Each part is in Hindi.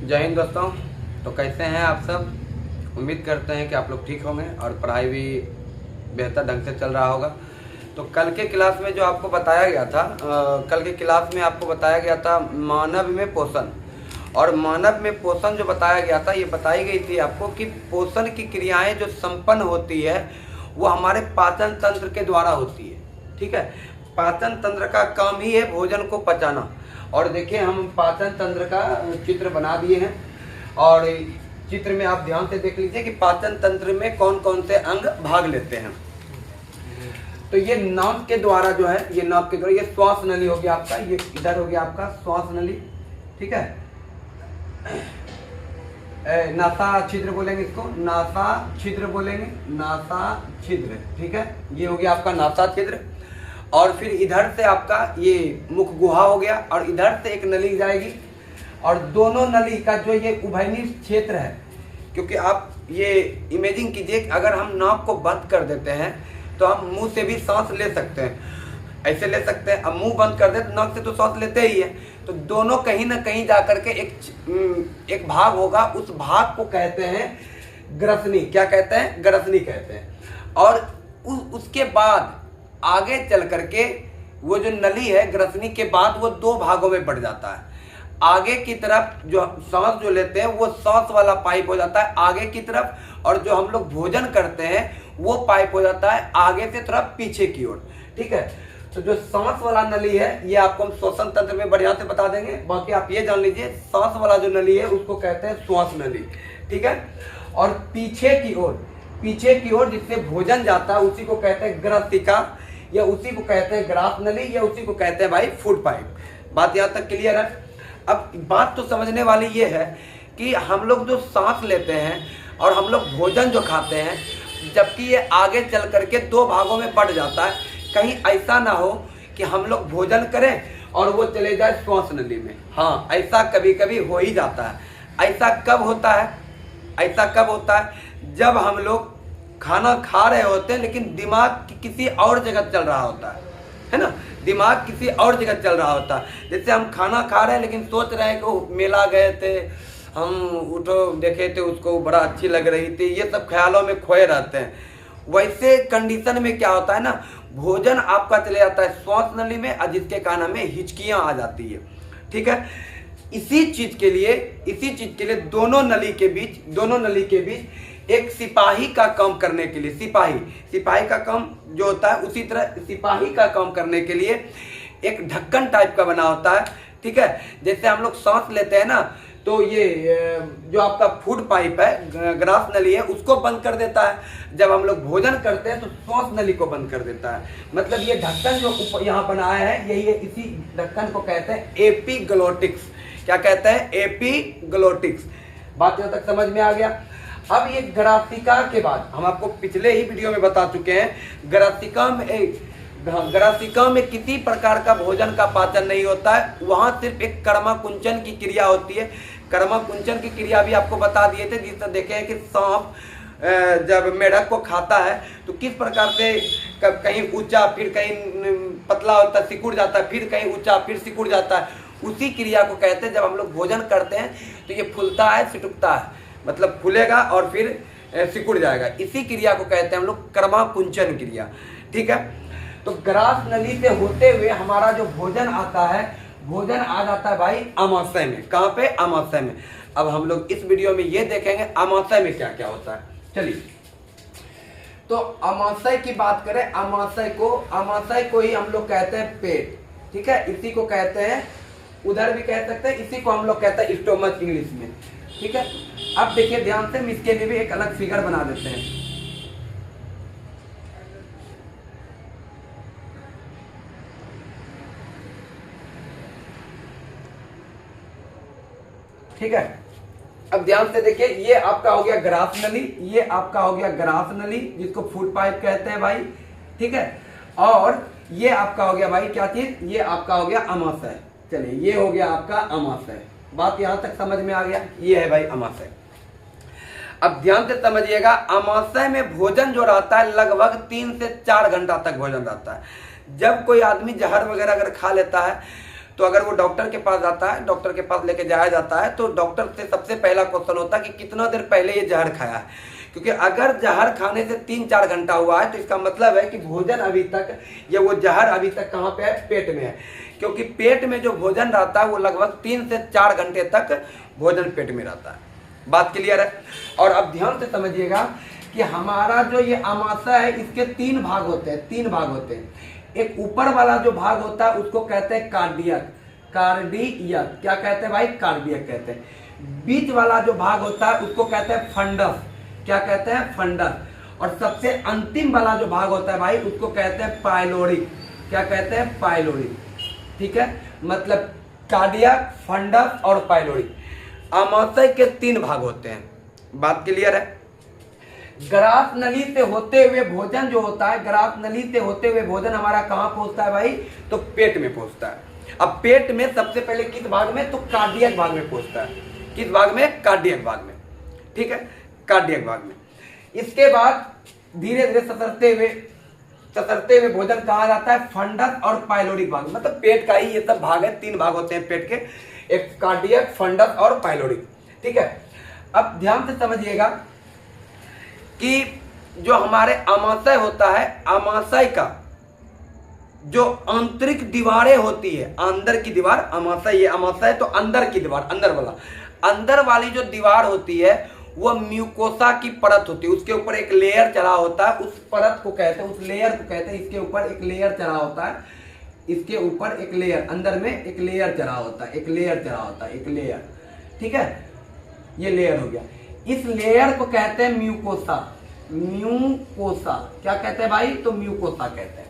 जय हिंद दोस्तों। तो कैसे हैं आप सब। उम्मीद करते हैं कि आप लोग ठीक होंगे और पढ़ाई भी बेहतर ढंग से चल रहा होगा। तो कल के क्लास में जो आपको बताया गया था कल के क्लास में आपको बताया गया था मानव में पोषण। और मानव में पोषण जो बताया गया था, ये बताई गई थी आपको कि पोषण की क्रियाएं जो संपन्न होती है वो हमारे पाचन तंत्र के द्वारा होती है। ठीक है, पाचन तंत्र का काम ही है भोजन को पचाना। और देखिए हम पाचन तंत्र का चित्र बना दिए हैं और चित्र में आप ध्यान से देख लीजिए कि पाचन तंत्र में कौन कौन से अंग भाग लेते हैं। तो ये नाक के द्वारा जो है, ये नाक के द्वारा, ये श्वास नली हो गया आपका, ये इधर हो गया आपका श्वास नली। ठीक है, नासा छिद्र बोलेंगे इसको, नासा छिद्र बोलेंगे, नासा छिद्र। ठीक है, ये हो गया आपका नासा छिद्र। और फिर इधर से आपका ये मुख गुहा हो गया और इधर से एक नली जाएगी और दोनों नली का जो ये उभयनिष्ठ क्षेत्र है, क्योंकि आप ये इमेजिंग कीजिए अगर हम नाक को बंद कर देते हैं तो हम मुंह से भी सांस ले सकते हैं, ऐसे ले सकते हैं। अब मुंह बंद कर दे तो नाक से तो सांस लेते ही है, तो दोनों कहीं ना कहीं जाकर के एक भाग होगा, उस भाग को कहते हैं ग्रसनी। क्या कहते हैं? ग्रसनी कहते हैं। और उसके बाद आगे चल करके वो जो नली है ग्रसनी के बाद वो दो भागों में बढ़ जाता है। आगे की तरफ जो सांस जो लेते हैं वो सांस वाला पाइप हो जाता है आगे की तरफ, और जो हम लोग भोजन करते हैं वो पाइप हो जाता है आगे से थोड़ा पीछे की ओर। ठीक है, तो जो सांस वाला नली है ये आपको हम श्वसन तंत्र में बढ़िया से बता देंगे। बाकी आप ये जान लीजिए सांस वाला जो नली है उसको कहते हैं श्वास नली। ठीक है, और पीछे की ओर जिससे भोजन जाता है उसी को कहते हैं ग्रसिका, या उसी को कहते हैं ग्रास नली, या उसी को कहते हैं भाई फूड पाइप। बात यहाँ तक क्लियर है। अब बात तो समझने वाली ये है कि हम लोग जो सांस लेते हैं और हम लोग भोजन जो खाते हैं, जबकि ये आगे चल करके दो भागों में बढ़ जाता है, कहीं ऐसा ना हो कि हम लोग भोजन करें और वो चले जाए श्वास नली में। हाँ, ऐसा कभी कभी हो ही जाता है। ऐसा कब होता है? ऐसा कब होता है? जब हम लोग खाना खा रहे होते हैं लेकिन दिमाग किसी और जगह चल रहा होता है ना, दिमाग किसी और जगह चल रहा होता है। जैसे हम खाना खा रहे हैं लेकिन सोच रहे हैं कि मेला गए थे, हम उठो देखे थे उसको, बड़ा अच्छी लग रही थी, ये सब ख्यालों में खोए रहते हैं। वैसे कंडीशन में क्या होता है ना, भोजन आपका चले जाता है श्वास नली में और जिसके कारण हमें हिचकियां आ जाती है। ठीक है, इसी चीज के लिए दोनों नली के बीच एक सिपाही का काम करने के लिए, सिपाही का काम जो होता है, उसी तरह सिपाही का काम करने के लिए एक ढक्कन टाइप का बना होता है। ठीक है, जैसे हम लोग सांस लेते हैं ना, तो ये जो आपका फूड पाइप है, ग्रास नली है, उसको बंद कर देता है। जब हम लोग भोजन करते हैं तो श्वास नली को बंद कर देता है। मतलब ये ढक्कन जो यहाँ बनाया है यही है, इसी ढक्कन को कहते हैं एपीग्लोटिक्स। क्या कहते हैं? एपीग्लोटिक्स। बात यहाँ तक समझ में आ गया। अब ये ग्रासिका के बाद हम आपको पिछले ही वीडियो में बता चुके हैं, ग्रासिका में किसी प्रकार का भोजन का पाचन नहीं होता है, वहां सिर्फ एक कर्मा कुंचन की क्रिया होती है। कर्मा कुंचन की क्रिया भी आपको बता दिए थे, जिससे देखे हैं कि सांप जब मेढक को खाता है तो किस प्रकार से कहीं ऊंचा फिर कहीं पतला होता है, सिकुड़ जाता है, फिर कहीं ऊंचा फिर सिकुड़ जाता है। उसी क्रिया को कहते हैं, जब हम लोग भोजन करते हैं तो ये फूलता है, सिटुकता है, मतलब फूलेगा और फिर सिकुड़ जाएगा। इसी क्रिया को कहते हैं हम लोग कर्मा कुंचन क्रिया। ठीक है, तो ग्रास नली से होते हुए हमारा जो भोजन आता है, भोजन आ जाता है भाई आमाशय में। कहाँ पे? आमाशय में। अब हम लोग इस वीडियो में ये देखेंगे आमाशय में क्या क्या होता है। चलिए, तो आमाशय की बात करें, आमाशय को ही हम लोग कहते हैं पेट। ठीक है, इसी को कहते हैं, उधर भी कह सकते हैं, इसी को हम लोग कहते हैं स्टोमच इंग्लिश में। ठीक है, अब देखिए ध्यान से, हम इसके लिए भी एक अलग फिगर बना देते हैं। ठीक है, अब ध्यान से देखिए, ये आपका हो गया ग्रास नली, ये आपका हो गया ग्रास नली जिसको फूड पाइप कहते हैं भाई। ठीक है, और ये आपका हो गया भाई क्या चीज? ये आपका हो गया आमाशय। चलिए, ये हो गया आपका आमाशय। बात यहां तक समझ में आ गया? ये है भाई आमाशय। अब ध्यान से समझिएगा, आमाशय में भोजन जो रहता है लगभग 3 से 4 घंटा तक भोजन रहता है। जब कोई आदमी जहर वगैरह अगर खा लेता है तो अगर वो डॉक्टर के पास जाता है, डॉक्टर के पास लेके जाया जाता है, तो डॉक्टर से सबसे पहला क्वेश्चन होता है कि कितना देर पहले ये जहर खाया है। क्योंकि अगर जहर खाने से 3-4 घंटा हुआ है तो इसका मतलब है कि भोजन अभी तक, या वो जहर अभी तक कहाँ पे है, पेट में है। क्योंकि पेट में जो भोजन रहता है वो लगभग 3 से 4 घंटे तक भोजन पेट में रहता है। बात क्लियर है? और अब ध्यान से समझिएगा कि हमारा जो ये आमाशय है इसके 3 भाग होते हैं, 3 भाग होते हैं। एक ऊपर वाला जो भाग होता है उसको कहते हैं कार्डियक, कार्डियक क्या कहते हैं भाई, कार्डियक कहते हैं। बीच वाला जो भाग होता है उसको कहते हैं फंडस, क्या कहते हैं, फंडस। और सबसे अंतिम वाला जो भाग होता है भाई उसको कहते हैं पाइलोरिक, क्या कहते हैं, पाइलोरिक। ठीक है, मतलब कार्डियक, फंडस और पाइलोरिक। आमाशय के 3 भाग होते हैं। बात क्लियर है? ग्रास नली से होते हुए भोजन जो होता है, ग्रास नली से होते हुए भोजन हमारा कहाँ पहुंचता है भाई, तो पेट में पहुंचता है। अब पेट में सबसे पहले किस भाग में, तो कार्डियक भाग में पहुंचता है। किस भाग में, कार्डियक भाग में। ठीक है, कार्डियक भाग में। इसके बाद धीरे धीरे सतरते हुए भोजन कहा जाता है फंडस और पाइलोरिक भाग। मतलब पेट का ही ये सब भाग है, 3 भाग होते हैं पेट के, एक कार्डियक, फंडस और पाइलोरिक। ठीक है, अब ध्यान से समझिएगा कि जो हमारे आमाशय होता है, आमाशय का जो आंतरिक दीवारें होती है, अंदर की दीवार, आमाशय, ये आमाशय है तो अंदर की दीवार, अंदर वाली जो दीवार होती है वो म्यूकोसा की परत होती है। उसके ऊपर एक लेयर चढ़ा होता है, उस परत को कहते हैं, उस लेयर को कहते हैं। इसके ऊपर एक लेयर चढ़ा होता है, इसके ऊपर एक लेयर, अंदर में एक लेयर चढ़ा होता है, एक लेयर चढ़ा होता है, एक लेयर। ठीक है, ये लेयर हो गया। इस लेयर को कहते हैं म्यूकोसा, म्यूकोसा क्या कहते हैं भाई, तो म्यूकोसा कहते हैं।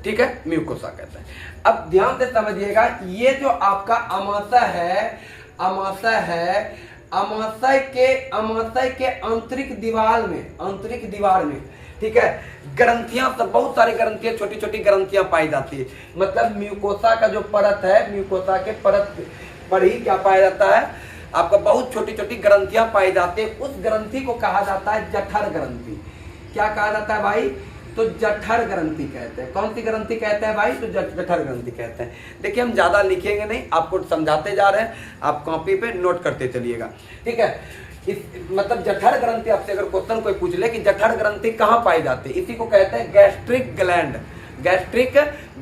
ठीक है, म्यूकोसा कहते हैं। अब ध्यान से समझिएगा, ये जो आपका आमाशय है, आमाशय के आंतरिक दीवार में, ठीक है, ग्रंथियां, सब बहुत सारी ग्रंथियां, छोटी छोटी ग्रंथियां पाई जाती है। मतलब म्यूकोसा का जो परत है, म्यूकोसा के परत पर ही क्या पाया जाता है, आपका बहुत छोटी छोटी ग्रंथियां पाई जाती है। उस ग्रंथि को कहा जाता है जठर ग्रंथि। क्या कहा जाता है भाई, तो जठर ग्रंथि कहते हैं। कौन सी ग्रंथि कहते हैं भाई, तो जठर ग्रंथि कहते हैं। देखिए, हम ज्यादा लिखेंगे नहीं, आपको समझाते जा रहे हैं, आप कॉपी पे नोट करते चलिएगा। ठीक है, इस मतलब जठर ग्रंथि, आपसे अगर क्वेश्चन कोई पूछ ले कि जठर ग्रंथि कहाँ पाई जाती है, इसी को कहते हैं गैस्ट्रिक ग्लैंड, गैस्ट्रिक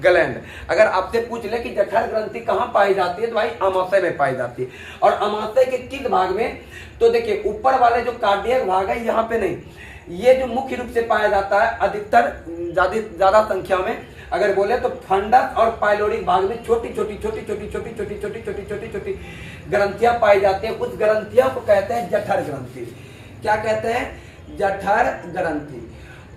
ग्लैंड। अगर आपसे पूछ ले कि जठर ग्रंथि कहाँ पाई जाती है, तो भाई आमाशय में पाई जाती है। और आमाशय के किस भाग में, तो देखिए ऊपर वाले जो कार्डियक भाग है यहाँ पे नहीं, ये जो मुख्य रूप से पाया जाता है अधिकतर ज्यादा संख्या में अगर बोले तो फंडस और पाइलोरिक भाग में छोटी छोटी ग्रंथियां पाई जाती है। उस ग्रंथियों को कहते हैं जठर ग्रंथि। क्या कहते हैं, जठर ग्रंथि।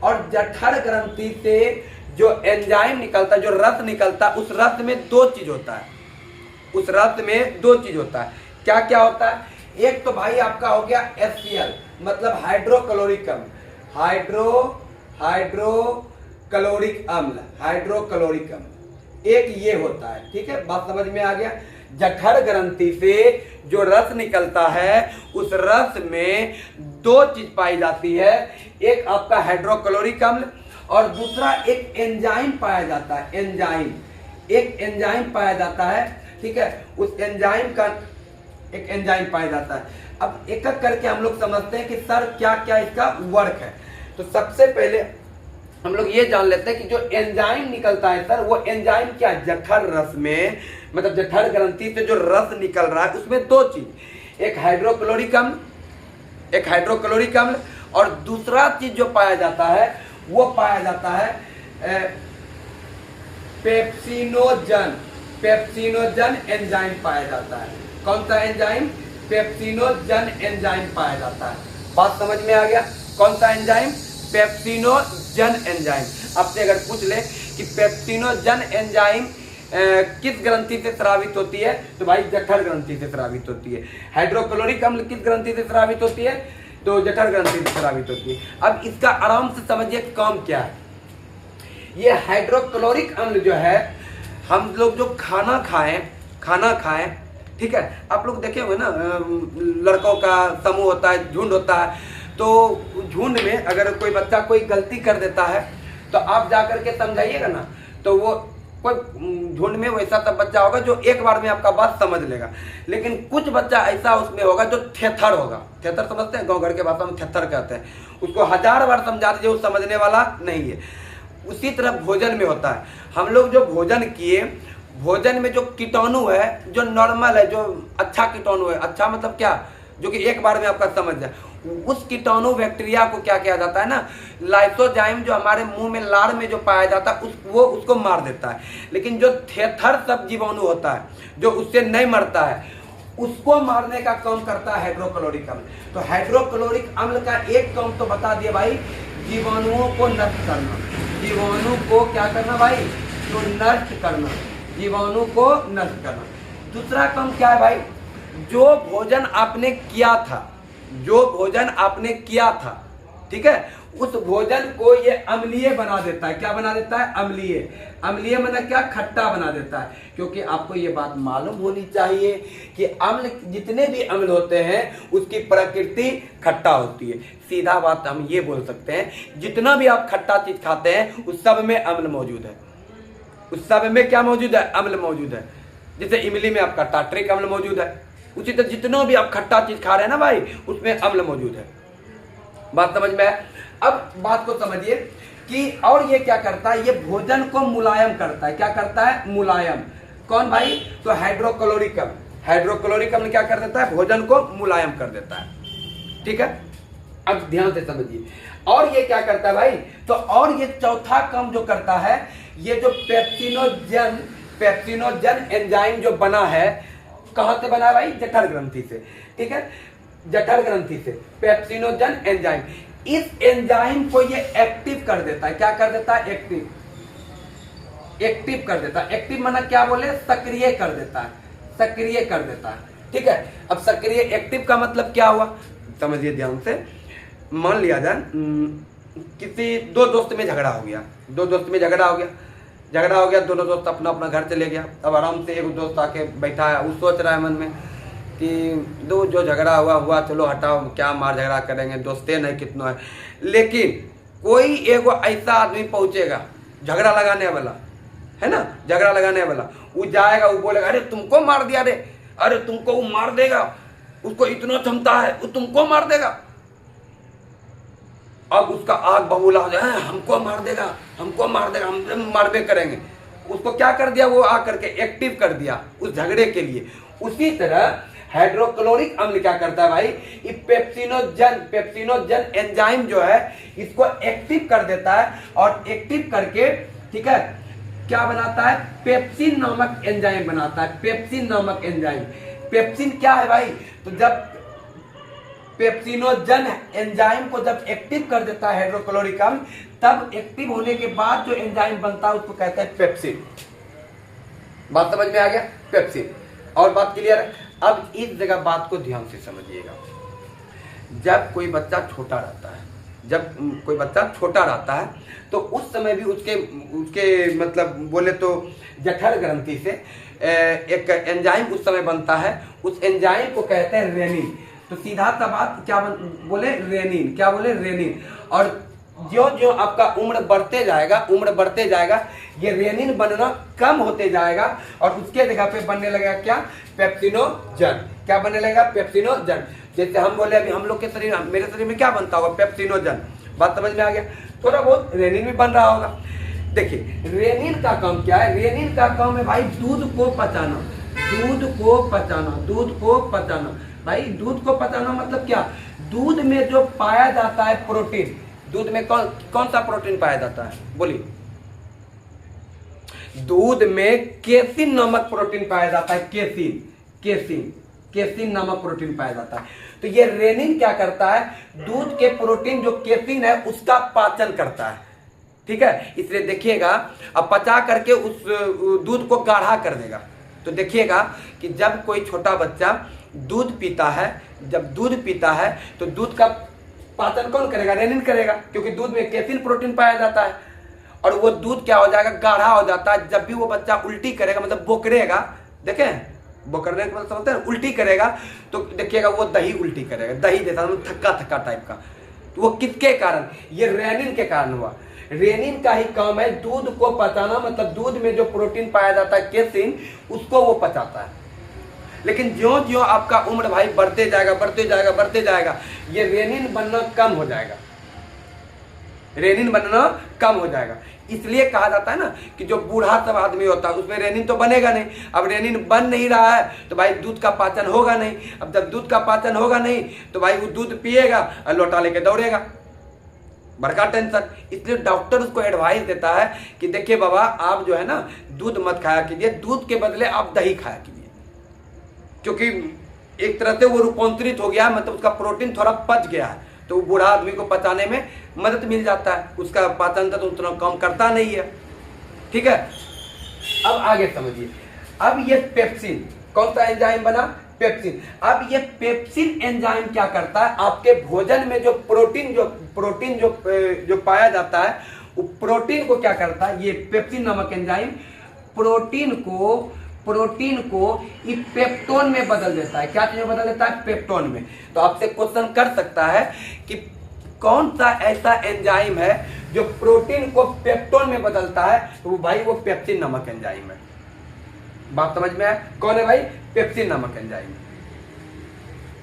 और जठर ग्रंथि से जो एंजाइम निकलता है, जो रस निकलता है, उस रस में 2 चीज होता है, उस रस में 2 चीज होता है। क्या क्या होता है, एक तो भाई आपका हो गया HCl, मतलब हाइड्रोक्लोरिक अम्ल, हाइड्रोक्लोरिक अम्ल, एक ये होता है। ठीक है, बात समझ में आ गया। जठर ग्रंथि से जो रस निकलता है, उस रस में 2 चीज पाई जाती है, एक आपका हाइड्रोक्लोरिक अम्ल और दूसरा एक एंजाइम पाया जाता है, एक एंजाइम पाया जाता है। ठीक है, उस एंजाइम का एक एंजाइम पाया जाता है। अब एक एक करके हम लोग समझते हैं कि सर क्या क्या इसका वर्क है। तो सबसे पहले हम लोग ये जान लेते हैं कि जो एंजाइम निकलता है सर, वो एंजाइम क्या, जठर रस में, मतलब जठर ग्रंथि से जो रस निकल रहा है उसमें 2 चीज, एक हाइड्रोक्लोरिक अम्ल और दूसरा चीज जो पाया जाता है वो पाया जाता है पेप्सिनोजन एंजाइम पाया जाता है। कौन सा एंजाइम, पेप्सिनोजन एंजाइम पाया जाता है। बात समझ में आ गया, कौन सा एंजाइम, पेप्सिनोजन एंजाइम। आपसे अगर पूछ ले कि पेप्सिनोजन एंजाइम किस ग्रंथि से स्रावित होती है, तो भाई जठर ग्रंथि से स्रावित होती है। हाइड्रोक्लोरिक अम्ल किस ग्रंथि से स्रावित होती है, तो जठर ग्रंथि से स्रावित होती है। अब इसका आराम से समझिए काम क्या है। ये हाइड्रोक्लोरिक अम्ल जो है, हम लोग जो खाना खाएं, ठीक है, आप लोग देखे हुए ना, लड़कों का समूह होता है, झुंड होता है, तो झुंड में अगर कोई बच्चा कोई गलती कर देता है तो आप जाकर के समझाइएगा ना, तो वो कोई झुंड में वैसा सब बच्चा होगा जो एक बार में आपका बात समझ लेगा, लेकिन कुछ बच्चा ऐसा उसमें होगा जो थेथर होगा। थेथर समझते हैं, गाँव घर के भाषा में थेथर कहते हैं, उसको 1000 बार समझा दीजिए वो समझने वाला नहीं है। उसी तरह भोजन में होता है, हम लोग जो भोजन किए, भोजन में जो कीटाणु है, जो नॉर्मल है, जो अच्छा कीटाणु है, अच्छा मतलब क्या, जो कि एक बार में आपका समझ जाए, उस कीटाणु बैक्टीरिया को क्या किया जाता है ना, लाइसोजाइम जो हमारे मुंह में लार में जो पाया जाता है वो उसको मार देता है। लेकिन जो थेथर सब जीवाणु होता है जो उससे नहीं मरता है, उसको मारने का काम करता है हाइड्रोक्लोरिक अम्ल। तो हाइड्रोक्लोरिक अम्ल का एक काम तो बता दिए भाई, जीवाणुओं को नष्ट करना। जीवाणु को क्या करना भाई, तो नष्ट करना, जीवाणु को नष्ट करना। दूसरा काम क्या है भाई, जो भोजन आपने किया था, जो भोजन आपने किया था, ठीक है, उस भोजन को ये अम्लीय बना देता है। क्या बना देता है, अम्लीय। अम्लीय मतलब क्या, खट्टा बना देता है। क्योंकि आपको ये बात मालूम होनी चाहिए कि अम्ल, जितने भी अम्ल होते हैं उसकी प्रकृति खट्टा होती है। सीधा बात हम ये बोल सकते हैं, जितना भी आप खट्टा चीज खाते हैं उस सब में अम्ल मौजूद है। उस सब में क्या मौजूद है, अम्ल मौजूद है। जैसे इमली में आपका टार्ट्रिक अम्ल मौजूद है, उसी तरह जितना भी आप खट्टा चीज खा रहे हैं ना भाई, उसमें अम्ल मौजूद है। बात समझ में है? अब बात को समझिए कि और ये क्या करता है, ये भोजन को मुलायम करता है। क्या करता है, मुलायम। कौन भाई, तो हाइड्रोक्लोरिक अम्ल। हाइड्रोक्लोरिक अम्ल क्या कर देता है, भोजन को मुलायम कर देता है। ठीक है, अब ध्यान से समझिए। और ये क्या करता है भाई, तो और ये चौथा काम जो करता है, ये जो पेप्सिनोजन एंजाइम जो बना है, कहां से बना है भाई, जठर ग्रंथि से। ठीक है, जठर ग्रंथि से पेप्सिनोजन एंजाइम, इस एंजाइम को ये एक्टिव कर देता है। क्या कर देता है, एक्टिव, एक्टिव कर देता है। एक्टिव माना क्या बोले, सक्रिय कर देता है, सक्रिय कर देता है। ठीक है, अब सक्रिय, एक्टिव का मतलब क्या हुआ, समझिए ध्यान से। मान लिया जाए किसी दो दोस्त में झगड़ा हो गया, दो दोस्त में झगड़ा हो गया, झगड़ा हो गया, दोनों दोस्त अपना अपना घर चले गया। अब आराम से एक दोस्त आके बैठा है, वो सोच रहा है मन में कि दो जो झगड़ा हुआ चलो हटाओ, क्या मार झगड़ा करेंगे, दोस्ते नहीं कितना है। लेकिन कोई एक ऐसा आदमी पहुंचेगा झगड़ा लगाने वाला, है ना, झगड़ा लगाने वाला, वो जाएगा, वो बोलेगा अरे तुमको मार दिया रे, अरे तुमको वो मार देगा, उसको इतना क्षमता है, वो तुमको मार देगा। अब उसका आग बबूला हो जाए, हमको मार देगा, हमको मार देगा, हम मारबे करेंगे। उसको क्या कर दिया, वो आकर के एक्टिव कर दिया उस झगड़े के लिए। उसी तरह हाइड्रोक्लोरिक अम्ल क्या करता है भाई, ये पेप्सिनोजन एंजाइम जो है इसको एक्टिव कर देता है, और एक्टिव करके, ठीक है, क्या बनाता है, पेप्सिन नामक एंजाइम बनाता है। पेप्सिन नामक एंजाइम, पेप्सिन क्या है भाई, तो जब पेप्सिनोजन एंजाइम को जब एक्टिव कर देता है हाइड्रोक्लोरिक अम्ल, तब एक्टिव होने के बाद जो एंजाइम बनता है उसको कहते हैं पेप्सिन। बात समझ में आ गया, पेप्सिन। और बात क्लियर है? अब इस जगह बात को ध्यान से समझिएगा। जब कोई बच्चा छोटा रहता है, जब कोई बच्चा छोटा रहता है तो उस समय भी उसके मतलब बोले तो जठर ग्रंथि से एक एंजाइम उस समय बनता है। उस एंजाइम को कहते हैं रेनिन। तो सीधा सा बात क्या बोले, रेनिन। क्या बोले, रेनिन। और जो जो आपका उम्र बढ़ते जाएगा ये रेनिन बनना कम होते जाएगा, और उसके जगह पे बनने लगेगा क्या, पेप्सिनोजन। क्या बनने लगेगा, पेप्सिनोजन। जैसे हम बोले अभी हम लोग के शरीर, मेरे शरीर में क्या बनता होगा, पेप्सिनोजन। बात समझ में आ गया? थोड़ा बहुत रेनिन भी बन रहा होगा। देखिए रेनिन का काम क्या है, रेनिन का काम है भाई दूध को पचाना, दूध को पचाना, दूध को पचाना। भाई दूध को पचाना मतलब क्या, दूध में जो पाया जाता है प्रोटीन, दूध में कौन सा प्रोटीन पाया जाता है, बोलिए। दूध में केसिन नामक प्रोटीन पाया जाता है, केसिन नामक प्रोटीन पाया जाता है। तो ये रेनिन क्या करता है, दूध के प्रोटीन जो केसिन है उसका पाचन करता है। ठीक है, इसलिए देखिएगा अब पचा करके उस दूध को गाढ़ा कर देगा। तो देखिएगा कि जब कोई छोटा बच्चा दूध पीता है, जब दूध पीता है तो दूध का पाचन कौन करेगा, रेनिन करेगा, क्योंकि दूध में केसिन प्रोटीन पाया जाता है। और वो दूध क्या हो जाएगा, गाढ़ा हो जाता है। जब भी वो बच्चा उल्टी करेगा, मतलब बोकरेगा, देखें बोकरने का मतलब समझते हैं, उल्टी करेगा, तो देखिएगा वो दही उल्टी करेगा, दही जैसा थक्का थक्का टाइप का। तो वो किसके कारण, ये रेनिन के कारण हुआ। रेनिन का ही काम है दूध को पचाना, मतलब दूध में जो प्रोटीन पाया जाता है केसिन, उसको वो पचाता है। लेकिन ज्यों ज्यों आपका उम्र भाई बढ़ते जाएगा, ये रेनिन बनना कम हो जाएगा, रेनिन बनना कम हो जाएगा। इसलिए कहा जाता है ना कि जो बूढ़ा सब आदमी होता है उसमें रेनिन तो बनेगा नहीं। अब रेनिन बन नहीं रहा है तो भाई दूध का पाचन होगा नहीं। अब जब दूध का पाचन होगा नहीं तो भाई वो दूध पिएगा और लोटा लेके दौड़ेगा, बड़का टेंशन। इसलिए डॉक्टर उसको एडवाइस देता है कि देखिए बाबा, आप जो है ना दूध मत खाया कीजिए, दूध के बदले आप दही खाया कीजिए, क्योंकि एक तरह से वो रूपांतरित हो गया है, मतलब उसका प्रोटीन थोड़ा पच गया है, तो बूढ़ा आदमी को पचाने में मदद मिल जाता है, उसका पाचन तंत्र उतना कम करता नहीं है। ठीक है, अब आगे समझिए। अब ये पेप्सिन, कौन सा एंजाइम बना? पेप्सिन। अब ये पेप्सिन एंजाइम क्या करता है? आपके भोजन में जो प्रोटीन जो पाया जाता है, वो प्रोटीन को क्या करता है? ये पेप्सिन नामक एंजाइम प्रोटीन को पेप्टोन में बदल देता है। क्या चीज में बदल देता है? पेप्टोन में। तो आपसे क्वेश्चन कर सकता है कि कौन सा ऐसा एंजाइम है जो प्रोटीन को पेप्टोन में बदलता है? तो वो भाई वो पेप्सिन नामक एंजाइम है। बात समझ में आया? कौन है भाई? पेप्सिन नामक एंजाइम।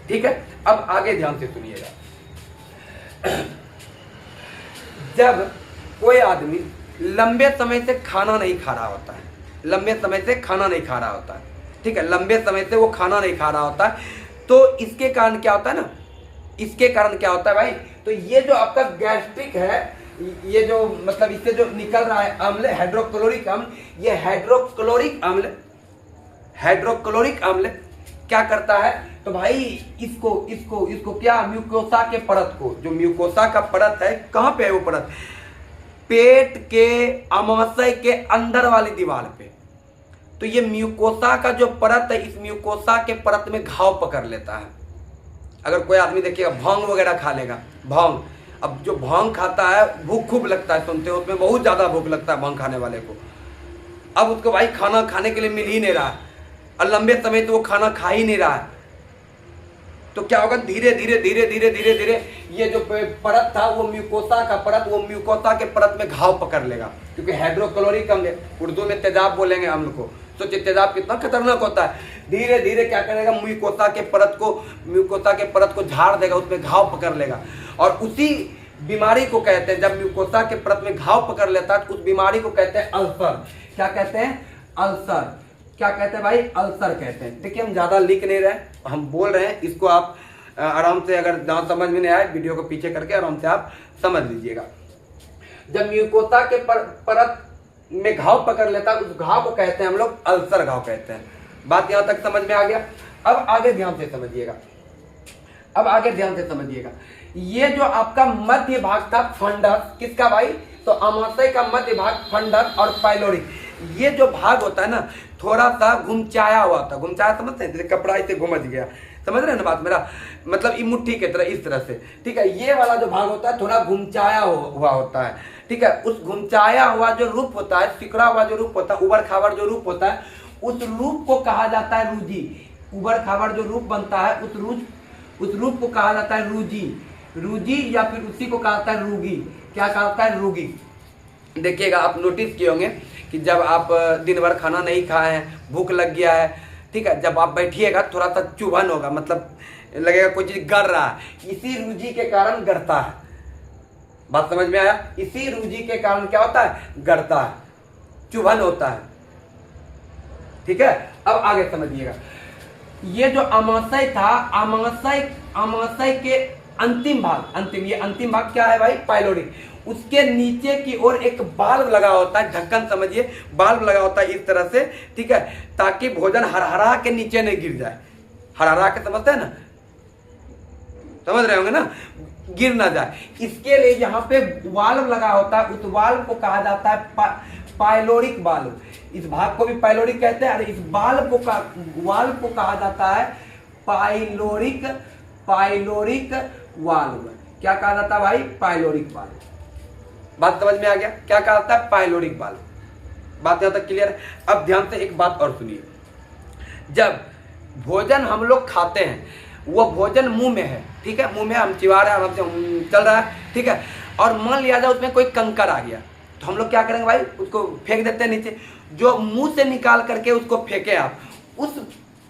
ठीक है, अब आगे ध्यान से सुनिएगा। जब कोई आदमी लंबे समय से खाना नहीं खा रहा होता है, लंबे समय से खाना नहीं खा रहा होता है, ठीक है, लंबे समय से वो खाना नहीं खा रहा होता है, तो इसके कारण क्या होता है ना, इसके कारण क्या होता है भाई? तो ये जो आपका गैस्ट्रिक है, ये जो मतलब इससे जो निकल रहा है अम्ल, हाइड्रोक्लोरिक अम्ल, ये हाइड्रोक्लोरिक अम्ल क्या करता है? तो भाई इसको क्या, म्यूकोसा के परत को, जो म्यूकोसा का परत है, कहाँ पे है वो परत? पेट के अमाशय के अंदर वाली दीवार पे। तो ये म्यूकोसा का जो परत है, इस म्यूकोसा के परत में घाव पकड़ लेता है। अगर कोई आदमी देखिएगा भांग वगैरह खा लेगा, भांग, अब जो भांग खाता है भूख खूब लगता है, सुनते हो उसमें बहुत ज्यादा भूख लगता है भांग खाने वाले को। अब उसको भाई खाना खाने के लिए मिल ही नहीं रहा है और लंबे समय तो वो खाना खा ही नहीं रहा है, तो क्या होगा? धीरे धीरे ये जो परत था, वो म्यूकोसा का परत, वो म्यूकोसा के परत में घाव पकड़ लेगा, क्योंकि हाइड्रोक्लोरिक अम्ल है, उर्दू में तेजाब बोलेंगे अम्ल को। सोचिए तेजाब कितना खतरनाक होता है। धीरे धीरे क्या करेगा? म्यूकोसा के परत को झाड़ देगा, उसमें घाव पकड़ लेगा। और उसी बीमारी को कहते हैं, जब म्यूकोसा के परत में घाव पकड़ लेता है तो उस बीमारी को कहते हैं अल्सर। क्या कहते हैं? अल्सर। क्या कहते हैं भाई? अल्सर कहते हैं। देखिए हम ज्यादा लिख नहीं रहे, हम बोल रहे हैं, इसको आप आराम से, अगर जहां समझ में नहीं आए वीडियो को पीछे करके आराम से आप समझ लीजिएगा। जब म्यूकोसा के परत में घाव पकड़ लेता है, उस घाव को कहते हैं हम लोग अल्सर घाव कहते हैं। बात यहां तक समझ में आ गया? अब आगे ध्यान से समझिएगा। ये जो आपका मध्य भाग था फंडस, किसका भाई? तो अमाशय का मध्य भाग फंडस और पाइलोरिक, ये जो भाग होता है ना, थोड़ा सा घुमचाया हुआ था। घुमचाया समझते हैं? जैसे कपड़ा इसे घुमच गया, समझ रहे हैं ना बात मेरा? मतलब ये मुट्ठी की तरह, इस तरह से, ठीक है। ये वाला जो भाग होता है थोड़ा घुमचाया हुआ होता है, ठीक है। उस घुमचाया हुआ जो रूप होता है, सिकड़ा हुआ जो रूप होता है, उबड़ खाबड़ जो रूप होता है, उस रूप को कहा जाता है रूजी। उबड़ खाबड़ जो रूप बनता है, उस रूप को कहा जाता है रूजी, या फिर उसी को कहा जाता है रूगी। क्या कहा जाता है? रूगी। देखिएगा, आप नोटिस किए होंगे कि जब आप दिन भर खाना नहीं खाए हैं, भूख लग गया है, ठीक है, जब आप बैठिएगा थोड़ा सा चुभन होगा, मतलब लगेगा कोई चीज गड़ रहा है। इसी रूजी के कारण गड़ता है। बात समझ में आया? इसी रूजी के कारण क्या होता है? गड़ता है, चुभन होता है, ठीक है। अब आगे समझिएगा। ये जो अमाशय था, अमाशय के अंतिम भाग क्या है भाई? पाइलोरिक। उसके नीचे की ओर एक बाल्ब लगा होता है, ढक्कन समझिए, बाल्ब लगा होता है इस तरह से, ठीक है, ताकि भोजन हरहरा के नीचे नहीं गिर जाए। हरहरा के समझते हैं ना? समझ रहे होंगे ना? गिर ना जाए, इसके लिए यहाँ पे वाल्व लगा होता है। उस वाल्व को कहा जाता है पाइलोरिक वाल्व। इस भाग को भी पाइलोरिक कहते हैं, और इस वाल्व को कहा जाता है पाइलोरिक वाल्व। क्या कहा जाता है भाई? Pyloric valve. बात समझ में आ गया? क्या कहा जाता है? Pyloric valve. बात यहां तक क्लियर है? अब ध्यान से एक बात और सुनिए। जब भोजन हम लोग खाते हैं, वो भोजन मुंह में है, ठीक है, मुंह में हम चिबा रहे हैं, आराम से चल रहा है, ठीक है। और मान लिया जाए उसमें कोई कंकर आ गया, तो हम लोग क्या करेंगे भाई, उसको फेंक देते हैं नीचे। जो मुंह से निकाल करके उसको फेंके आप, उस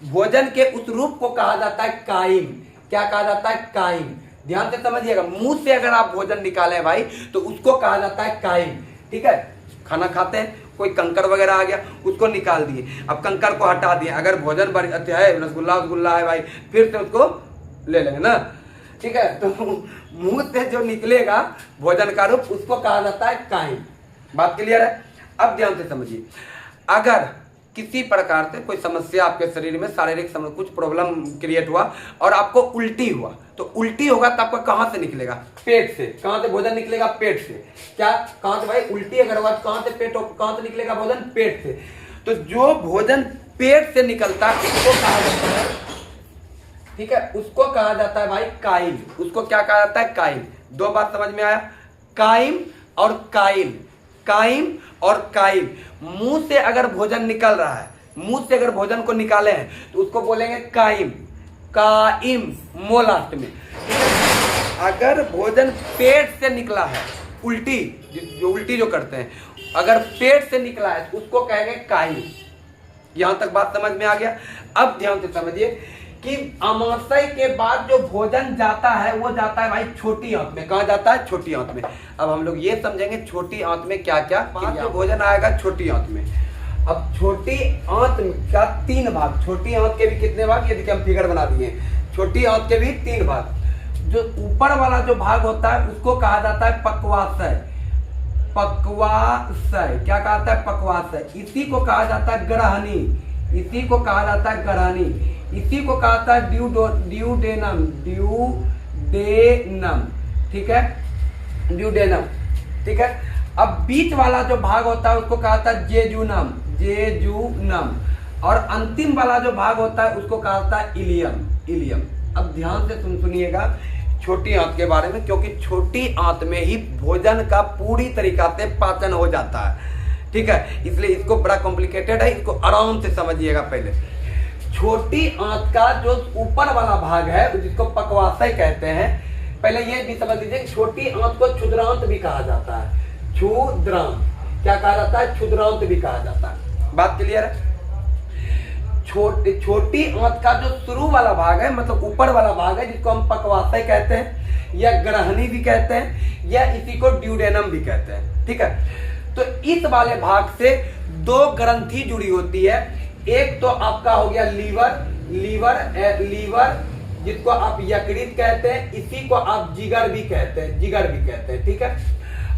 भोजन के उस रूप को कहा जाता है काइम। क्या कहा जाता है? काइम। ध्यान से समझिएगा, मुंह से अगर आप भोजन निकाले भाई तो उसको कहा जाता है काइम। ठीक है, खाना खाते हैं, कोई कंकर वगैरह आ गया, उसको निकाल दिए, अब कंकर को हटा दिए, अगर भोजन है, रसगुल्ला है भाई, फिर से उसको ले लेंगे ना। ठीक है, तो मुंह से जो निकलेगा भोजन का रूप उसको कहा जाता है काइम। बात क्लियर है? अब ध्यान से समझिए, अगर किसी प्रकार से कोई समस्या आपके शरीर में शारीरिक कुछ प्रॉब्लम क्रिएट हुआ और आपको उल्टी हुआ, तो उल्टी होगा तो आपका कहां से निकलेगा? पेट से। कहां से भोजन निकलेगा? पेट से। क्या? कहां से भाई? उल्टी अगर हुआ तो कहां से निकलेगा भोजन? पेट से। तो जो भोजन पेट से निकलता है उसको कहा जाता है, ठीक है, उसको कहा जाता है भाई काइम। उसको क्या कहा जाता है? काइम। दो बात समझ में आया, काइम और काइम। काइम और काइम। मुंह से अगर भोजन निकल रहा है, मुंह से अगर भोजन को निकाले हैं तो उसको बोलेंगे काइम। काइम मो लास्ट में। अगर भोजन पेट से निकला है, उल्टी जो करते हैं, अगर पेट से निकला है तो उसको कहेंगे काइम। यहां तक बात समझ में आ गया? अब ध्यान से समझिए कि अमाशय के बाद जो भोजन जाता है वो जाता है भाई छोटी आंत में। कहा जाता है? छोटी आंत में। अब हम लोग ये समझेंगे छोटी आंत में क्या क्या भोजन आएगा छोटी आंत में। अब छोटी आंत का 3 भाग, छोटी आंत के भी कितने भाग? ये देखिए हम फिगर बना दिए, छोटी आंत के भी 3 भाग। जो ऊपर वाला जो भाग होता है उसको कहा जाता है पक्वाशय। पक्वाशय क्या कहा जाता है? पक्वाशय। इसी को कहा जाता है ग्रहणी। इसी को कहा जाता है ग्रहणी। इसी को कहा जाता है ड्यूडेनम। ड्यूडेनम, ठीक है, ड्यूडेनम। ठीक है, अब बीच वाला जो भाग होता है उसको कहा जाता है जेजुनम। जेजुनम। और अंतिम वाला जो भाग होता है उसको कहा जाता है इलियम। इलियम। अब ध्यान से सुनिएगा छोटी आंत के बारे में, क्योंकि छोटी आंत में ही भोजन का पूरी तरीका से पाचन हो जाता है। ठीक है, इसलिए इसको बड़ा कॉम्प्लिकेटेड है, इसको आराम से समझिएगा। पहले छोटी आंत का जो ऊपर वाला भाग है जिसको पक्वाशय कहते हैं, पहले ये भी समझ लीजिए छोटी आंत को क्षुद्रांत भी कहा जाता है। क्षुद्रांत क्या कहा जाता है? क्षुद्रांत भी कहा जाता है। बात क्लियर है? छोटी आंत का जो शुरू वाला भाग है, मतलब ऊपर वाला भाग है, जिसको हम पक्वाशय कहते हैं या ग्रहणी भी कहते हैं या इसी को ड्यूडेनम भी कहते हैं। ठीक है, तो इस वाले भाग से 2 ग्रंथि जुड़ी होती है। एक तो आपका हो गया लीवर जिसको आप यकृत कहते हैं, इसी को आप जिगर भी कहते हैं। ठीक है,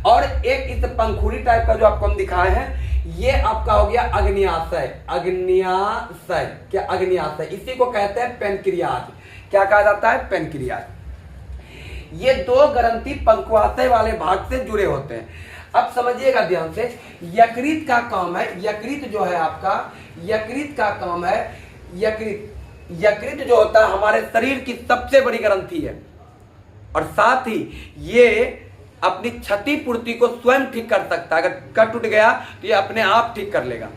और एक इस पंखुड़ी टाइप का जो आपको हम दिखाए हैं, ये आपका हो गया अग्न्याशय। अग्न्याशय क्या? अग्न्याशय। इसी को कहते हैं पेनक्रियाज। क्या कहा जाता है? पेनक्रियाज। ये 2 ग्रंथि पंखुआशय वाले भाग से जुड़े होते हैं। अब समझिएगा ध्यान से, यकृत का काम है, यकृत जो है आपका, यकृत का काम है, यकृत जो होता है हमारे शरीर की सबसे बड़ी ग्रंथि है, और साथ ही ये अपनी क्षतिपूर्ति को स्वयं ठीक कर सकता है। अगर कट टूट गया तो ये अपने आप ठीक कर लेगा।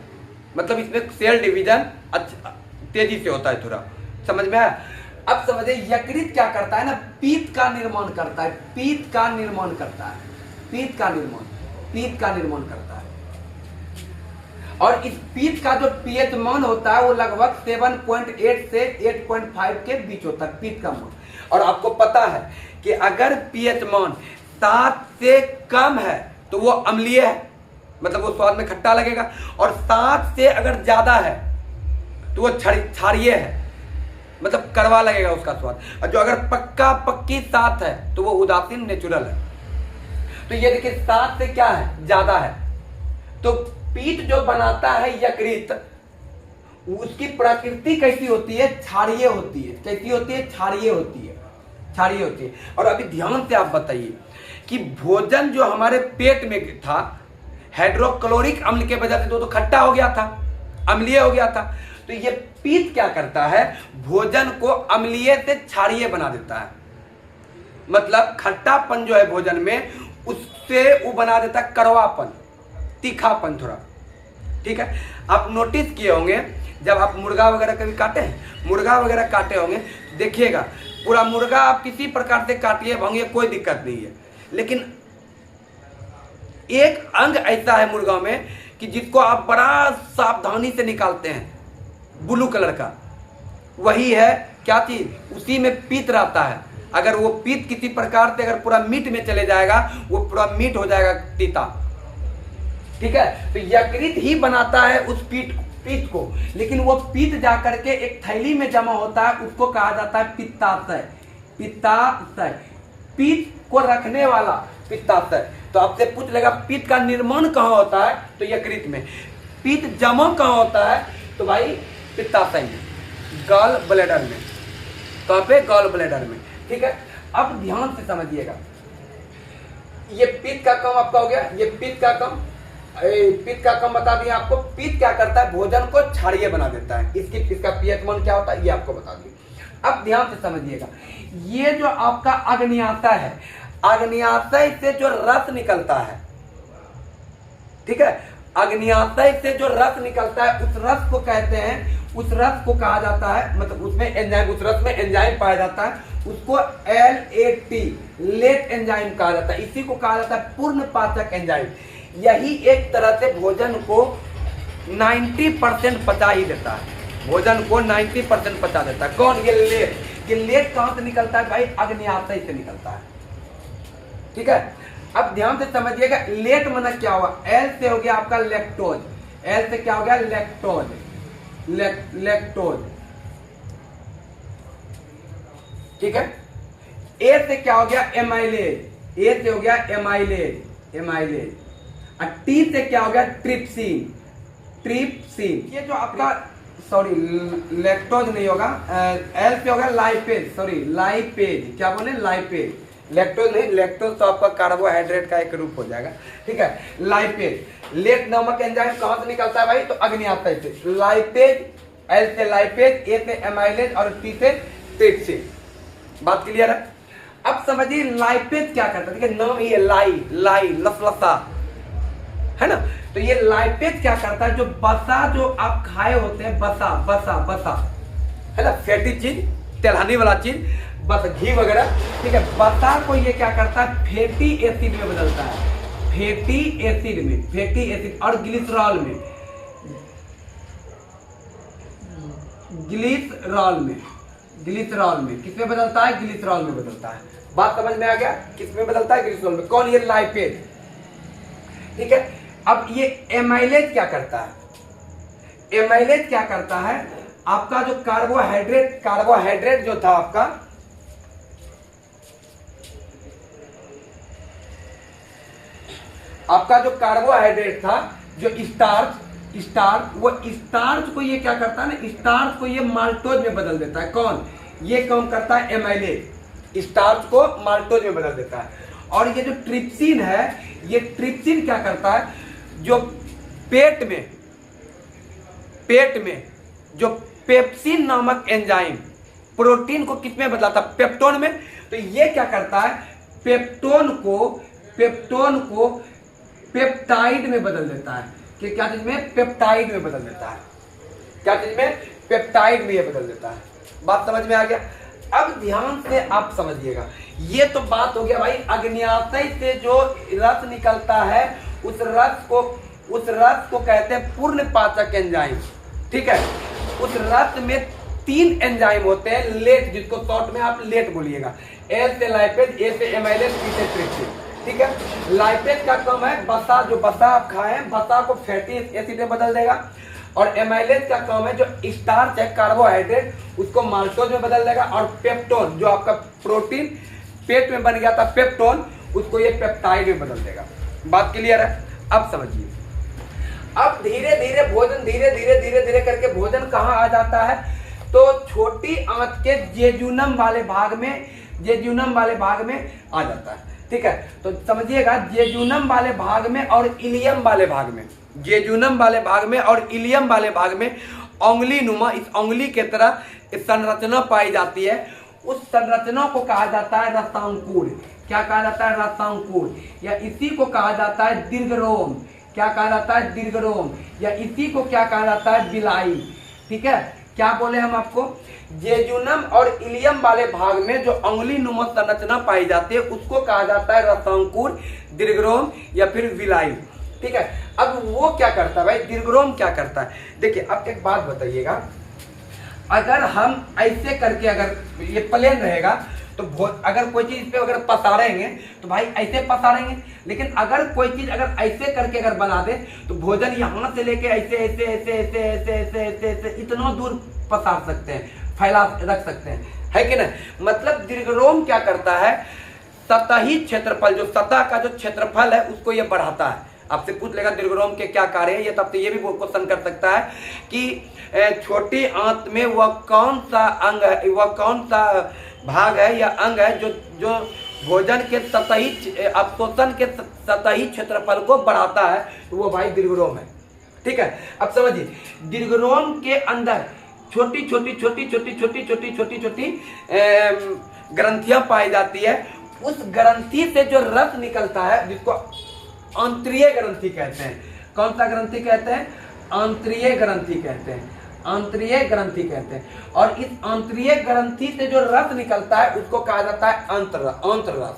मतलब इसमें सेल डिवीजन अच्छा तेजी से होता है। थोड़ा समझ में आया? अब समझिए यकृत क्या करता है ना, पीत का निर्माण करता है। पीत का निर्माण करता है। और इस पीत का जो पीएच मान होता है वो लगभग 7.8 से 8.5 के बीच होता है, पीत का मान। और आपको पता है कि अगर पीएच मान 7 से कम है तो वो अम्लीय है, मतलब वो स्वाद में खट्टा लगेगा, और 7 से अगर ज्यादा है तो वो क्षारीय है, मतलब कड़वा लगेगा उसका स्वाद। और जो अगर पक्की 7 है तो वो उदासीन नेचुरल है। तो ये देखिए 7 से क्या है? ज्यादा है। तो पीठ जो बनाता है यकृत, उसकी प्रकृति कैसी होती है? क्षारीय होती है। कैसी होती है? क्षारीय होती है। और अभी ध्यान से आप बताइए कि भोजन जो हमारे पेट में था, हाइड्रोक्लोरिक अम्ल के वजह से तो खट्टा हो गया था, अम्लीय हो गया था। तो ये पीत क्या करता है? भोजन को अम्लीय से क्षारीय बना देता है। मतलब खट्टापन जो है भोजन में, उससे वो बना देता है कड़वापन, तीखापन थोड़ा। ठीक है, आप नोटिस किए होंगे जब आप मुर्गा वगैरह कभी काटे होंगे, देखिएगा पूरा मुर्गा आप किसी प्रकार से काटिए भंगिए, कोई दिक्कत नहीं है, लेकिन एक अंग ऐसा है मुर्गा में कि जिसको आप बड़ा सावधानी से निकालते हैं, ब्लू कलर का, वही है क्या चीज, उसी में पीत रहता है। अगर वो पीत किसी प्रकार से अगर पूरा मीट में चले जाएगा, वो पूरा मीट हो जाएगा तीता, ठीक है। तो यकृत ही बनाता है उस पीत को, लेकिन वो पीत जा करके एक थैली में जमा होता है, उसको कहा जाता है पित्ताशय। पित्ताशय, पीत को रखने वाला पित्ताशय। तो आपसे पूछ लेगा पीत का निर्माण कहाँ होता है, तो यकृत में। पीत जमा कहाँ होता है, तो भाई पित्ताशय में, गॉल ब्लैडर में। कहाँ पे, गॉल ब्लैडर में, ठीक है। अब ध्यान से समझिएगा, ये पित्त का काम आपका हो गया, ये पित्त का काम, पित्त का काम बता दिया आपको। पित्त क्या करता है, भोजन को क्षारीय बना देता है। इसका पीएच मान क्या होता है, ये आपको बता दिया। अब ध्यान से समझिएगा, ये जो आपका अग्न्याशय है, अग्न्याशय से जो रस निकलता है, ठीक है, अग्न्याशय से जो रस निकलता है, उस रस को कहते हैं, उस रस को कहा जाता है, मतलब उसमें एंजाइम, उस रस में एंजाइम पाया जाता है, उसको LAT, लेट एंजाइम कहा जाता है। इसी को कहा जाता है पूर्ण पाचक एंजाइम। यही एक तरह से भोजन को 90% पचा ही देता है, भोजन को 90% पचा देता है। कौन, ये लेट। ये लेट कहां से निकलता है भाई, अग्न्याशय से निकलता है, ठीक है। अब ध्यान से समझिएगा, लेट माना क्या हुआ, L से हो गया आपका लैक्टोज, L से क्या हो गया, लैक्टोज, लैक्टोज, ठीक है। A से क्या हो गया, एमाइलेज, A से हो गया एमाइलेज, एमाइलेज। और T से क्या हो गया, ट्रिप्सिन, ट्रिप्सिन। ये जो आपका, सॉरी लैक्टोज नहीं होगा, L से होगा लाइपेज, सॉरी लाइपेज, क्या बोले, लाइपेज, लैक्टोज नहीं, लैक्टोज तो आपका कार्बोहाइड्रेट का एक रूप हो जाएगा, ठीक है। लाइपेज, लेट नामक एंजाइम कहां से निकलता है भाई, तो अग्न्याशय से। लाइपेज, L से लाइपेज, A से एमाइलेज और T से ट्रिप्सिन। बात क्लियर है। अब समझिए लाइपेज क्या करता है, ठीक है, नाम ये लाई, लसलसा है ना। तो ये लाइपेज क्या करता है, जो बसा जो आप खाए होते हैं, बसा है ना, फैटी चीज, तेलहनी वाला चीज, बस घी वगैरह, ठीक है, बसा को ये क्या करता है, फैटी एसिड में बदलता है, फैटी एसिड में, फैटी एसिड और ग्लिसरॉल में, ग्लिसरॉल में किसमें बदलता है, ग्लिसरॉल में बदलता है। बात समझ में आ गया, किसमें बदलता है, ग्लिसरॉल में। कौन, ये लाइपेज, ठीक है। अब ये एमाइलेज क्या करता है, एमाइलेज क्या करता है, आपका जो कार्बोहाइड्रेट जो था आपका, जो कार्बोहाइड्रेट था, जो स्टार्च, वो स्टार्च को ये क्या करता है ना, स्टार्च को ये माल्टोज में बदल देता है। कौन, ये काम करता है एमाइलेज, स्टार्च को माल्टोज में बदल देता है। और ये जो ट्रिप्सिन है, ये ट्रिप्सिन क्या करता है, जो पेट में जो पेप्सिन नामक एंजाइम प्रोटीन को किस में बदलाता है, पेप्टोन में। तो ये क्या करता है, पेप्टोन को पेप्टाइड में बदल देता है। कि क्या चीज में, पेप्टाइड में बदल देता है, क्या चीज में, पेप्टाइड में ये बदल देता है। बात समझ में आ गया। अब ध्यान से आप समझिएगा, ये तो बात हो गया भाई, अग्न्याशय से जो रस निकलता है, उस रस को कहते हैं पूर्ण पाचक एंजाइम, ठीक है। उस रस में 3 एंजाइम होते हैं, लेट, जिसको शॉर्ट में आप लेट बोलिएगा, L से लाइपेज, A से एमाइलेज, T से ट्रिप्सिन, ठीक है। लाइपेज का काम है बसा, जो बसा आप खाएं, बसा को फैटी एसिड में बदल देगा। और एमाइलेज का काम है जो स्टार्च है, कार्बोहाइड्रेट, उसको माल्टोज में बदल देगा। और पेप्टोन, जो आपका प्रोटीन पेट में बन गया था, पेप्टोन, उसको ये पेप्टाइड में बदल देगा। बात क्लियर है। अब समझिए, अब धीरे धीरे भोजन, धीरे करके भोजन कहाँ आ जाता है, तो छोटी आंत के जेजुनम वाले भाग में आ जाता है, ठीक है। तो समझिएगा, जेजुनम वाले भाग में और इलियम वाले भाग में, जेजुनम वाले भाग में और इलियम वाले भाग में उंगली नुमा, इस उंगली के तरह संरचना पाई जाती है। उस संरचना को कहा जाता है रसांकुर। क्या कहा जाता है, रसांकुर। या इसी को कहा जाता है दीर्घरोम। क्या कहा जाता है, दीर्घरोम। या इसी को क्या कहा जाता है, बिलाई, ठीक है। क्या बोले हम आपको, जेजुनम और इलियम वाले भाग में जो उंगली नुमा संरचना पाई जाती है, उसको कहा जाता है रसांकुर। दीर्घरोम या फिर विलाई। ठीक है, अब वो क्या करता है भाई, दीर्घरोम क्या करता है, देखिए अब एक बात बताइएगा, अगर हम ऐसे करके अगर ये प्लेन रहेगा तो अगर कोई चीज पे अगर पसारेंगे तो भाई ऐसे पसारेंगे, लेकिन अगर कोई चीज अगर ऐसे करके अगर बना दे तो भोजन यहाँ से लेके ऐसे ऐसे ऐसे ऐसे ऐसे ऐसे ऐसे ऐसे इतना दूर पसार सकते हैं, फैला रख सकते हैं, है कि नहीं। मतलब दीर्घरोम क्या करता है, सतही क्षेत्रफल, जो सतह का जो क्षेत्रफल है उसको ये बढ़ाता है। आपसे पूछ लेगा दीर्घरोम के क्या कार्य है, ये तब तो ये भी क्वेश्चन कर सकता है कि छोटी आंत में वह कौन सा अंग है, वह कौन सा भाग है या अंग है जो जो भोजन के सतही अवशोषण के सतही क्षेत्रफल को बढ़ाता है, तो वो भाई दीर्घरोम है। ठीक है, अब समझिए दीर्घरोम के अंदर छोटी छोटी छोटी छोटी छोटी छोटी छोटी छोटी ग्रंथियां पाई जाती है। उस ग्रंथि से जो रस निकलता है जिसको आंतरीय ग्रंथि कहते हैं। कौन सा ग्रंथि कहते हैं, आंतरीय ग्रंथि कहते हैं, आंतरीय ग्रंथि कहते हैं। और इस आंतरीय ग्रंथि से जो रस निकलता है उसको कहा जाता है आंत्र रस।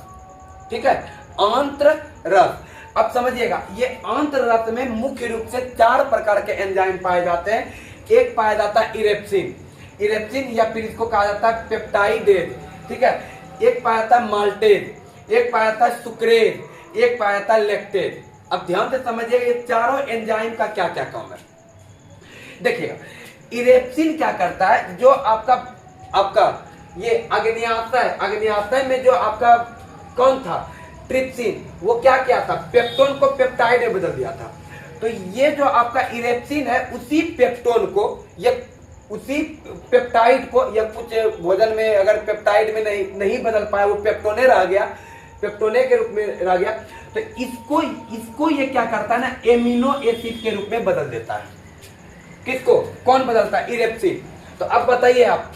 ठीक है, आंत्र रस। अब समझिएगा ये आंत्र रस में मुख्य रूप से 4 प्रकार के एंजाइम पाए जाते हैं। एक पाया जाता है इरेप्सिन, इरेप्सिन या फिर इसको कहा जाता है पेप्टाइडेज। ठीक है, एक पाया जाता है माल्टेज, एक पाया जाता है सुक्रेज, एक पाया जाता है लैक्टेज। अब ध्यान से समझिएगा ये चारों एंजाइम का क्या क्या काम है। देखिएगा इरेप्सिन क्या करता है, जो आपका ये अग्न्याशय, अग्न्याशय में जो आपका कौन था ट्रिप्सिन, वो क्या किया था, पेप्टोन को पेप्टाइड में बदल दिया था। तो ये जो आपका इरेप्सिन है उसी पेप्टोन को या उसी पेप्टाइड को, या कुछ भोजन में अगर पेप्टाइड में नहीं बदल पाया, वो पेप्टोने रह गया, पेप्टोने के रूप में रह गया, तो इसको ये क्या करता है ना, एमिनो एसिड के रूप में बदल देता है। किसको, कौन बदलता है, इरेप्सिन। तो अब बताइए आप,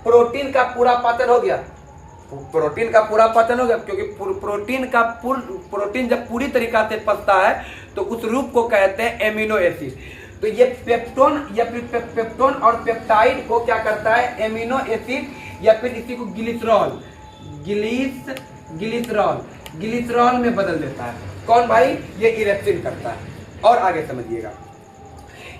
प्रोटीन का पूरा पाचन हो गया, प्रोटीन का पूरा पाचन हो गया, क्योंकि प्रोटीन जब पूरी तरीका से पचता है तो उस रूप को कहते हैं एमिनो एसिड। तो ये पेप्टोन या फिर पेप्टोन और पेप्टाइड को क्या करता है, एमिनो एसिड या फिर इसी को ग्लिसरॉल में बदल देता है। कौन भाई, ये इरेप्सिन करता है। और आगे समझिएगा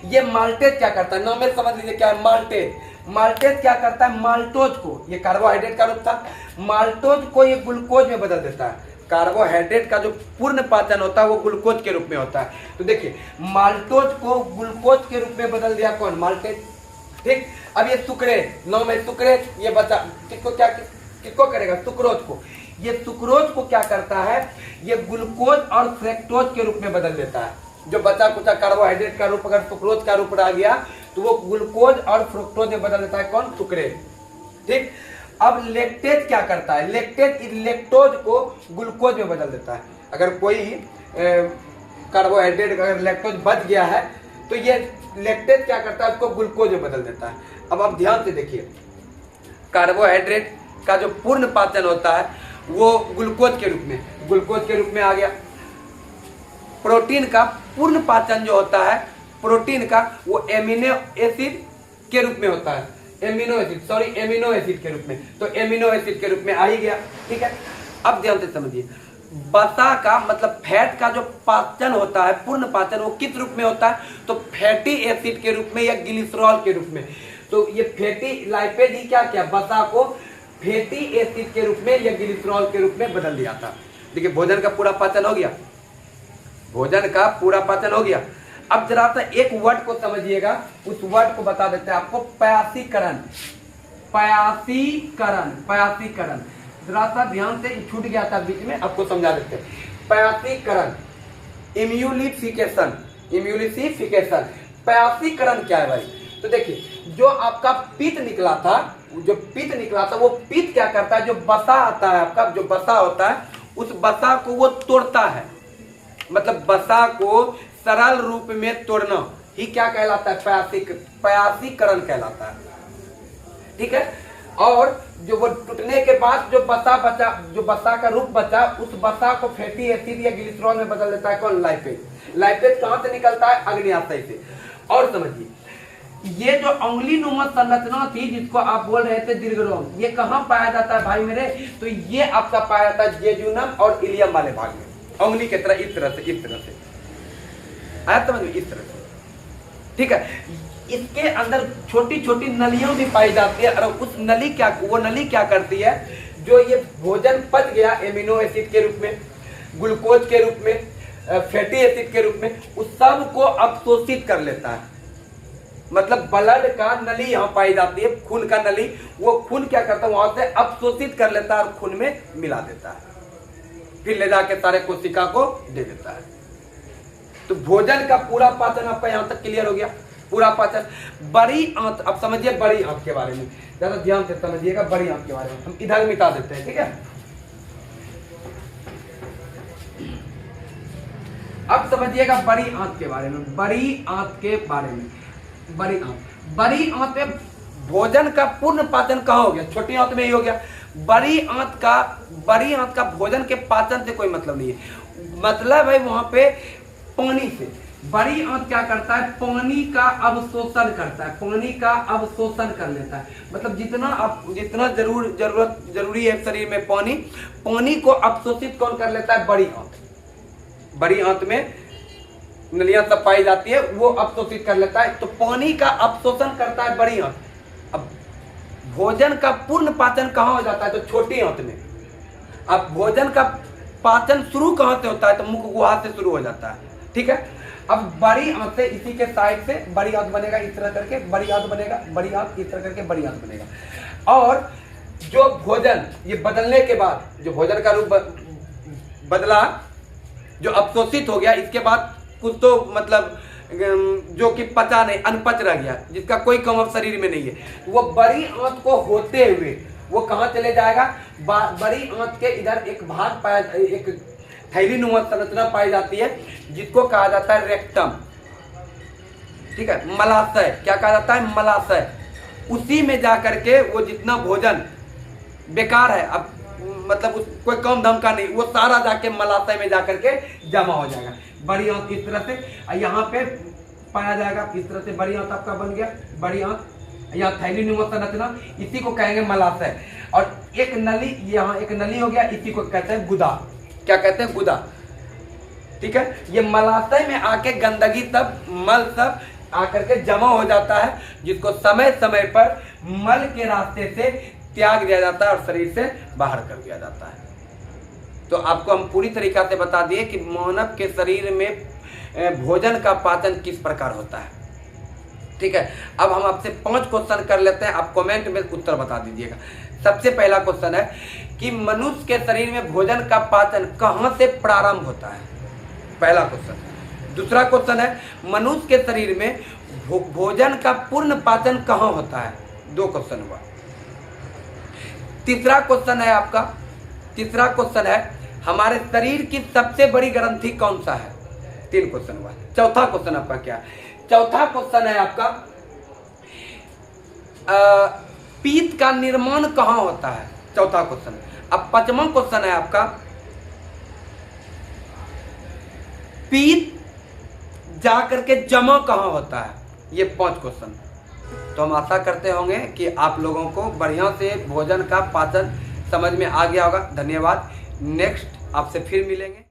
ये माल्टेज क्या करता है, नाम में समझ लीजिए क्या है माल्टेज। माल्टेज क्या करता है, माल्टोज को, ये कार्बोहाइड्रेट का रूप था, माल्टोज को ये ग्लूकोज में बदल देता है। कार्बोहाइड्रेट का जो पूर्ण पाचन होता है वो ग्लूकोज के रूप में होता है। तो देखिए माल्टोज को ग्लूकोज के रूप में बदल दिया कौन, माल्टेज। ठीक, अब ये सुक्रेज, नाम है सुक्रेज, ये बचा किसको करेगा, सुक्रोज को। ये सुक्रोज को क्या करता है, ये ग्लूकोज और फ्रक्टोज के रूप में बदल देता है। जो बचा कुचा कार्बोहाइड्रेट का रूप अगर सुक्रोज का रूप रह गया तो वो ग्लूकोज और फ्रुक्टोज में बदल देता है कौन, सुक्रेज। ठीक, अब लेक्टेज क्या करता है, लेक्टेज लेक्टोज को ग्लूकोज में बदल देता है। अगर कोई कार्बोहाइड्रेट अगर लेक्टोज बच गया है तो ये लेक्टेज क्या करता है, उसको ग्लूकोज में बदल देता है। अब आप ध्यान से देखिए, कार्बोहाइड्रेट का जो पूर्ण पाचन होता है वो ग्लूकोज के रूप में आ गया। प्रोटीन का पूर्ण पाचन जो होता है प्रोटीन का, वो एमिनो एसिड के रूप में होता है, एमिनो एसिड के रूप में, तो एमिनो एसिड के रूप में आ ही गया। ठीक है, अब ध्यान से समझिए, वसा का मतलब फैट का जो पाचन होता है, पूर्ण पाचन, वो किस रूप में होता है, तो फैटी एसिड के रूप में या ग्लिसरॉल के रूप में। तो ये फैटी लाइपेज ही क्या वसा को फैटी एसिड के रूप में या ग्लिसरॉल के रूप में बदल दिया था। देखिए भोजन का पूरा पाचन हो गया, भोजन का पूरा पाचन हो गया। अब जरा सा एक वर्ड को समझिएगा, उस वर्ड को बता देते हैं आपको, प्यासीकरण। प्यासीकरण जरा सा ध्यान से, छूट गया था बीच में, आपको समझा देते हैं। प्यासीकरण, इम्यूलिफिकेशन। प्यासीकरण क्या है भाई, तो देखिए जो आपका पित्त निकला था, वो पित्त क्या करता है, जो बसा आता है आपका, जो बसा होता है उस बसा को वो तोड़ता है। मतलब बसा को सरल रूप में तोड़ना ही क्या कहलाता है, प्यासीकरण कहलाता है। ठीक है, और जो वो टूटने के बाद जो बसा बचा, जो बसा का रूप बचा, उस बसा को फैटी एसिड या ग्लिसरॉल में बदल देता है कौन, लाइपेज। लाइपेज कहां से निकलता है, अग्न्याशय से। और समझिए ये जो अंगुली नुमा संरचना थी जिसको आप बोल रहे थे दीर्घरोम, ये कहां पाया जाता है भाई मेरे, तो ये आपका पाया जाता है जेजुनम और इलियम वाले भाग में। उंगली की तरह, इस तरह से, इस तरह से आया समझ में, इस तरह से, ठीक है। इसके अंदर छोटी छोटी नलियां भी पाई जाती है, और उस नली क्या, वो नली क्या करती है, जो ये भोजन पच गया एमिनो एसिड के रूप में, ग्लूकोज के रूप में, फैटी एसिड के रूप में, उस सब को अवशोषित कर लेता है। मतलब ब्लड का नली यहाँ पाई जाती है, खून का नली, वो खून क्या करता है, वहां से अवशोषित कर लेता है और खून में मिला देता है, फिर ले जाके सारे कोशिका को दे देता है। तो भोजन का पूरा पाचन आपका यहाँ तक क्लियर हो गया, पूरा पाचन। बड़ी आंत, अब समझिए बड़ी आंत के बारे में, ज्यादा ध्यान से समझिएगा बड़ी आंत के बारे में। हम इधर मिटा देते हैं, ठीक है। अब समझिएगा बड़ी आंत के बारे में, बड़ी आंत के बारे में। बड़ी आंत में भोजन का पूर्ण पाचन कहाँ हो गया, छोटी आंत में ही हो गया। बड़ी आंत का भोजन के पाचन से कोई मतलब नहीं है, मतलब है वहां पे पानी से। बड़ी आंत क्या करता है, पानी का अवशोषण करता है, पानी का अवशोषण कर लेता है। मतलब जितना जरूरी है शरीर में पानी को अवशोषित कौन कर लेता है, बड़ी आंत। बड़ी आंत में नलियां सब पाई जाती है, वो अवशोषित कर लेता है, तो पानी का अवशोषण करता है बड़ी आंत। अब भोजन का पूर्ण पाचन कहाँ हो जाता है, तो छोटी आंत में। अब भोजन का पाचन शुरू कहाँ से होता है, तो मुख गुहा से शुरू हो जाता है, ठीक है। अब बड़ी आंत से, इसी के साइड से बड़ी आंत बनेगा, इस तरह करके बड़ी आंत बनेगा, बड़ी आंत इस तरह करके बड़ी आंत बनेगा। और जो भोजन ये बदलने के बाद, जो भोजन का रूप बदला, जो अवशोषित हो गया, इसके बाद कुछ तो मतलब जो कि पचा नहीं, अनपच रह गया, जिसका कोई काम अब शरीर में नहीं है, वो बड़ी आंत को होते हुए वो कहाँ चले जाएगा, बड़ी आंत के इधर एक भाग पाया, एक थैली नुमा संरचना पाई जाती है, जिसको कहा जाता है रेक्टम, ठीक है, मलाशय। क्या कहा जाता है, मलाशय। उसी में जाकर के वो जितना भोजन बेकार है, अब मतलब कोई काम धाम का नहीं, वो सारा जाके मलाशय में जाकर के जमा हो जाएगा। बड़ी आंत इस तरह से यहाँ पे पाया जाएगा, इस तरह से बड़ी आंत आपका बन गया, बड़ी आंत, यहाँ थैली नुमा संरचना, इसी को कहेंगे मलाशय। और एक नली, यहाँ एक नली हो गया, इसी को कहते हैं गुदा। क्या कहते हैं, गुदा, ठीक है। ये मलाशय में आके गंदगी सब, मल सब आकर के जमा हो जाता है, जिसको समय समय पर मल के रास्ते से त्याग दिया जाता है और शरीर से बाहर कर दिया जाता है। तो आपको हम पूरी तरीका से बता दिए कि मानव के शरीर में भोजन का पाचन किस प्रकार होता है, ठीक है। अब हम आपसे 5 क्वेश्चन कर लेते हैं, आप कमेंट में उत्तर बता दीजिएगा। सबसे पहला क्वेश्चन है कि मनुष्य के शरीर में भोजन का पाचन कहाँ से प्रारंभ होता है, पहला क्वेश्चन। दूसरा क्वेश्चन है मनुष्य के शरीर में भोजन का पूर्ण पाचन कहाँ होता है, 2 क्वेश्चन हुआ। तीसरा क्वेश्चन है आपका, तीसरा क्वेश्चन है हमारे शरीर की सबसे बड़ी ग्रंथि कौन सा है, 3 क्वेश्चन हुआ। चौथा क्वेश्चन आपका क्या है, चौथा क्वेश्चन है आपका पीत का निर्माण कहाँ होता है, चौथा क्वेश्चन। अब 5वां क्वेश्चन है आपका पीत जाकर के जमा कहाँ होता है, ये 5 क्वेश्चन। तो हम आशा करते होंगे कि आप लोगों को बढ़िया से भोजन का पाचन समझ में आ गया होगा। धन्यवाद। नेक्स्ट आपसे फिर मिलेंगे।